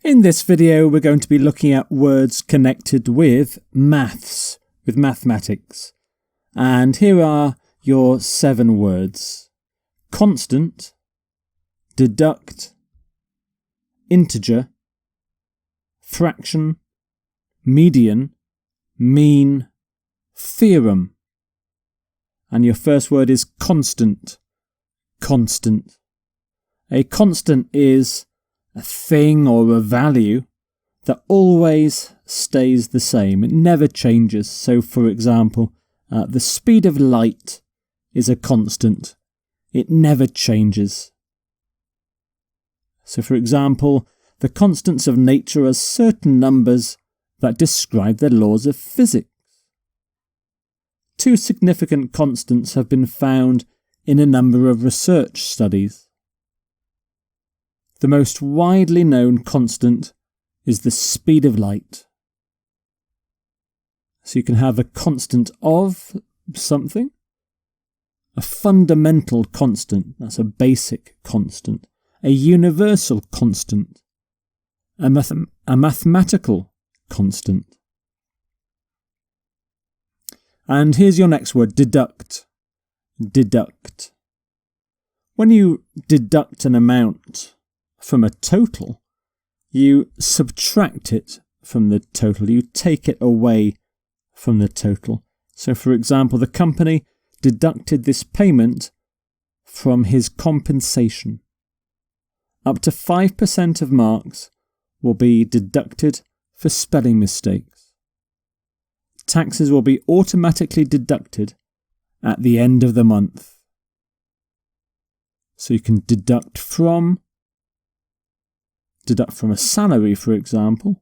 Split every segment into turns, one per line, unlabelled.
In this video, we're going to be looking at words connected with maths, with mathematics. And here are your 7 words. Constant, deduct, integer, fraction, median, mean, theorem. And your first word is constant. Constant. A constant is a thing or a value that always stays the same. It never changes. So, for example, the speed of light is a constant. It never changes. So, for example, the constants of nature are certain numbers that describe the laws of physics. 2 significant constants have been found in a number of research studies. The most widely known constant is the speed of light. So you can have a constant of something, a fundamental constant, that's a basic constant, a universal constant, a mathematical constant. And here's your next word, deduct. Deduct. When you deduct an amount from a total, you subtract it from the total. You take it away from the total. So, for example, the company deducted this payment from his compensation. Up to 5% of marks will be deducted for spelling mistakes. Taxes will be automatically deducted at the end of the month. So you can deduct from a salary, for example.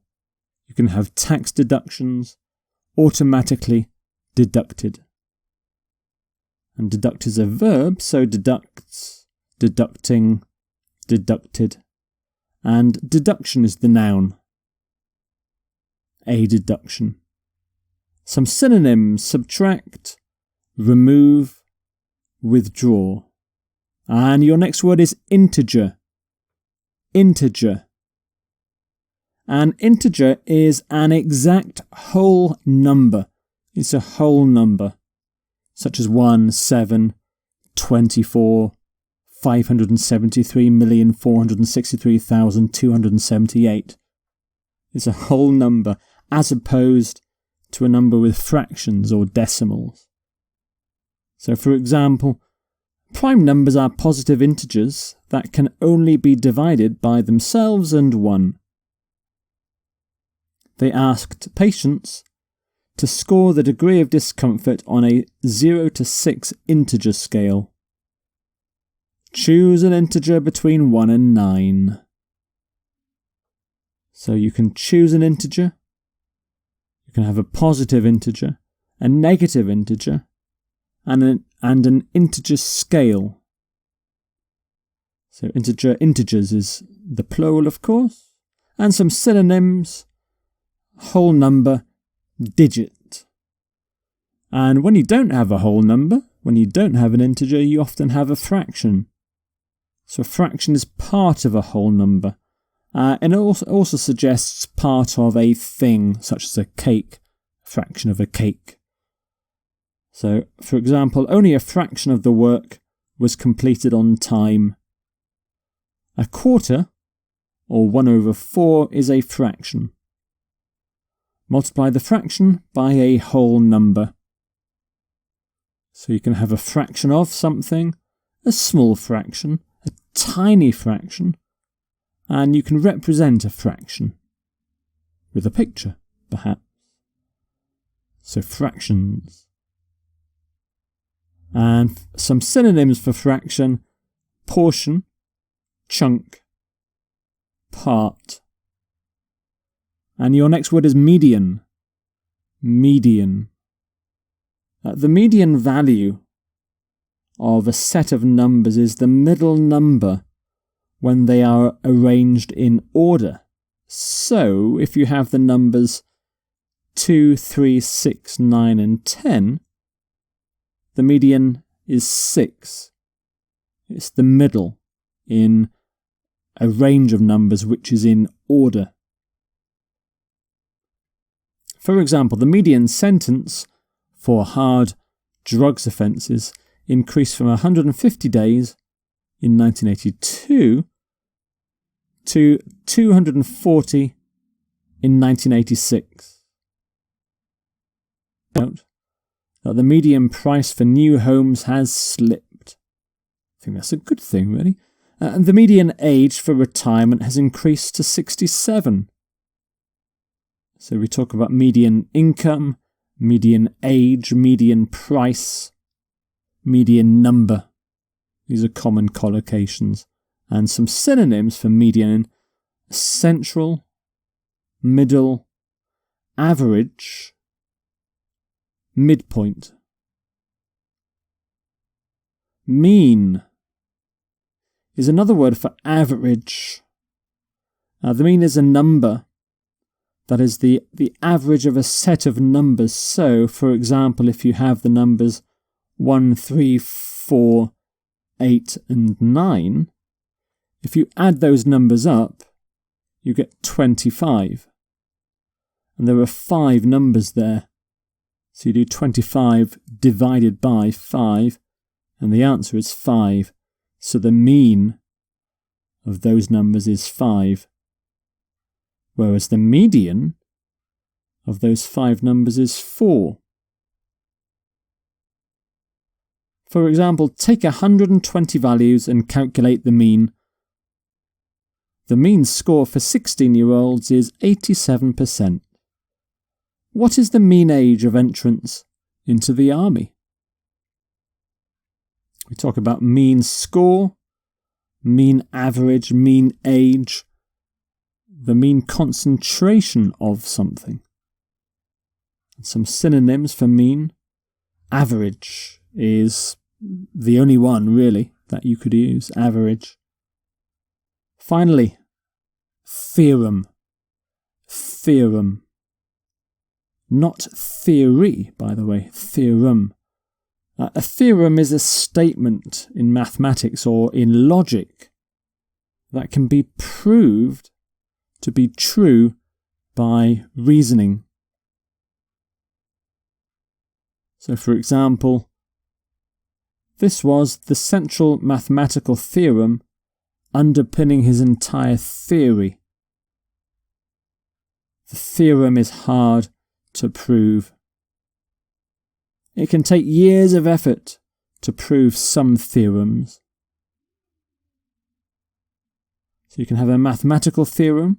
You can have tax deductions automatically deducted. And deduct is a verb, so deducts, deducting, deducted. And deduction is the noun. A deduction. Some synonyms: subtract, remove, withdraw. And your next word is integer. Integer. An integer is an exact whole number. It's a whole number, such as 1, 7, 24, 573,463,278. It's a whole number, as opposed to a number with fractions or decimals. So, for example, prime numbers are positive integers that can only be divided by themselves and 1. They asked patients to score the degree of discomfort on a 0 to 6 integer scale. Choose an integer between 1 and 9. So you can choose an integer. You can have a positive integer, a negative integer, and an integer scale. So integers is the plural, of course. And some synonyms: whole number, digit. And when you don't have a whole number, when you don't have an integer, you often have a fraction. So a fraction is part of a whole number. And it also suggests part of a thing, such as a cake, a fraction of a cake. So, for example, only a fraction of the work was completed on time. A quarter, or 1/4, is a fraction. Multiply the fraction by a whole number. So you can have a fraction of something, a small fraction, a tiny fraction, and you can represent a fraction with a picture, perhaps. So fractions. And some synonyms for fraction: portion, chunk, part. And your next word is median. Median. The median value of a set of numbers is the middle number when they are arranged in order. So, if you have the numbers 2, 3, 6, 9, and 10, the median is 6. It's the middle in a range of numbers which is in order. For example, the median sentence for hard drugs offences increased from 150 days in 1982 to 240 in 1986. Note that the median price for new homes has slipped. I think that's a good thing, really. And the median age for retirement has increased to 67. So we talk about median income, median age, median price, median number. These are common collocations. And some synonyms for median: central, middle, average, midpoint. Mean is another word for average. The mean is a number that is the average of a set of numbers. So, for example, if you have the numbers 1, 3, 4, 8 and 9, if you add those numbers up, you get 25. And there are 5 numbers there. So you do 25 divided by 5, and the answer is 5. So the mean of those numbers is 5. Whereas the median of those 5 numbers is 4. For example, take 120 values and calculate the mean. The mean score for 16-year-olds is 87%. What is the mean age of entrance into the army? We talk about mean score, mean average, mean age, the mean concentration of something. Some synonyms for mean. Average is the only one, really, that you could use. Average. Finally, theorem. Theorem. Not theory, by the way. Theorem. A theorem is a statement in mathematics or in logic that can be proved to be true by reasoning. So, for example, this was the central mathematical theorem underpinning his entire theory. The theorem is hard to prove. It can take years of effort to prove some theorems. So you can have a mathematical theorem,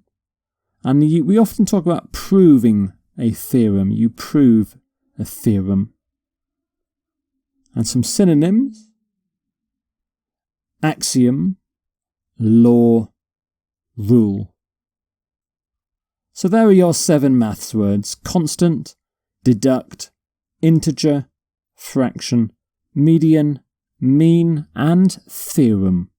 and we often talk about proving a theorem. You prove a theorem. And some synonyms: axiom, law, rule. So there are your 7 maths words: constant, deduct, integer, fraction, median, mean, and theorem.